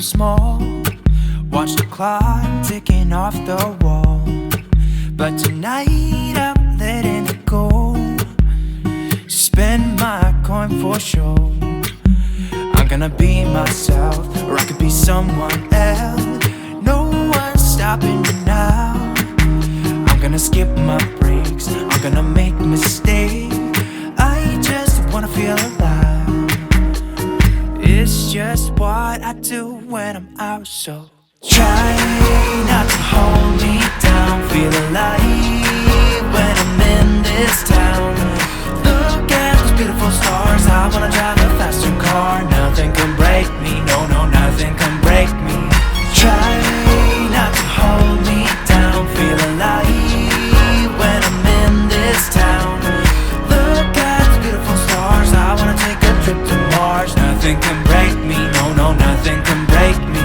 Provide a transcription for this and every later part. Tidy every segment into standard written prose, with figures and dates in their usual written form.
small. Watch the clock ticking off the wall. But tonight I'm letting it go. Spend my coin for sure. I'm gonna be myself, or I could be someone else. No one's stopping me now. I'm gonna skip my breaks, I'm gonna make mistakes. I just wanna feel alive. It's just what I do when I'm out, so try not to hold me down. Feel alive when I'm in this town. Look at those beautiful stars. I wanna drive a faster car. Nothing can break me, no, no, nothing can break me. Try not to hold me down. Feel alive when I'm in this town. Look at those beautiful stars. I wanna take a trip to Mars. Nothing can break me, no, no, nothing can break me.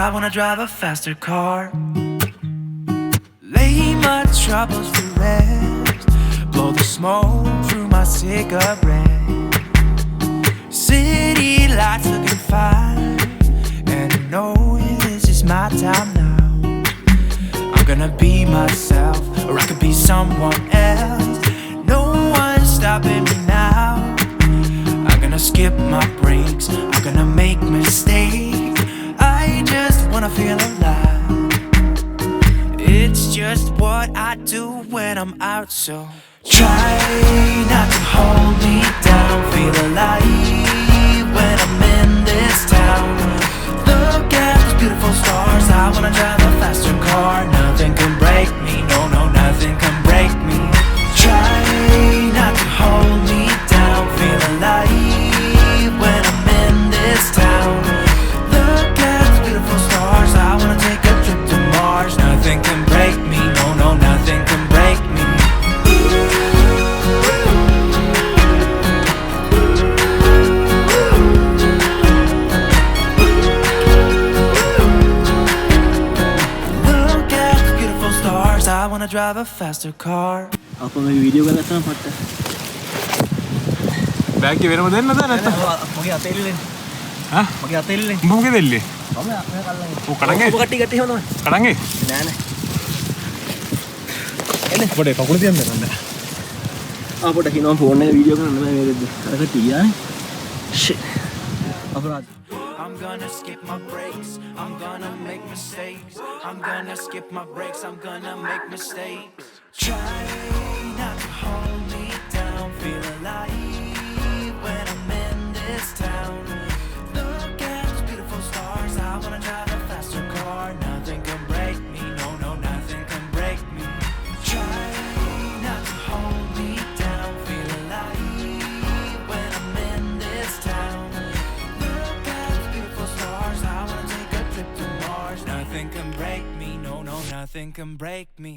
I wanna drive a faster car. Lay my troubles to rest. Blow the smoke through my cigarette. City lights looking fine, and I know this is my time now. I'm gonna be myself, or I could be someone else. No one's stopping me now. I'm gonna skip my breaks, I'm gonna make mistakes. I just wanna feel alive. It's just what I do when I'm out, so try not to hold me down. Feel alive when I'm in this town. Look at those beautiful stars. I wanna drive a faster car. Nothing can break me, no, no, nothing can break me. Try not to hold me down. Feel alive when I'm in this town. Look at those beautiful stars. I wanna take a trip to Mars. Nothing can break me, no, no, nothing can break me. Look at the beautiful stars. I wanna drive a faster car. අප මේ video කරලා තමයි පට්ට. Bag එක වෙනම දෙන්නද නැත්නම්? මගේ අතේ ඉල්ලෙන්නේ. හා? මගේ අතේ ඉල්ලෙන්නේ. උඹ මොකද දෙල්ලේ? මම කල්ලන්නේ. ඔව් කඩන්ගේ. ඔබ කට්ටි කට්ටි හොනවද? කඩන්ගේ. නෑ නෑ. පොඩේ කකුල තියන්න දෙන්න. පොඩ කිනෝ ෆෝන් එකේ වීඩියෝ කරන්න බෑ මේ වෙද්දි. අර කට්ටි ගියානේ. ෂිට්. අපරාධ. I'm gonna skip my breaks, I'm gonna make mistakes. I'm gonna skip my breaks, I'm gonna make mistakes. Try not to hold me down. Feel alive when I'm in this town. Look at those beautiful stars. I wanna drive a faster car. Nothing can break me, no, no, nothing can break me. Try not to hold me down. Feel alive when I'm in this town. Look at those beautiful stars. I wanna take a trip to Mars. Nothing can break me, no, no, nothing can break me.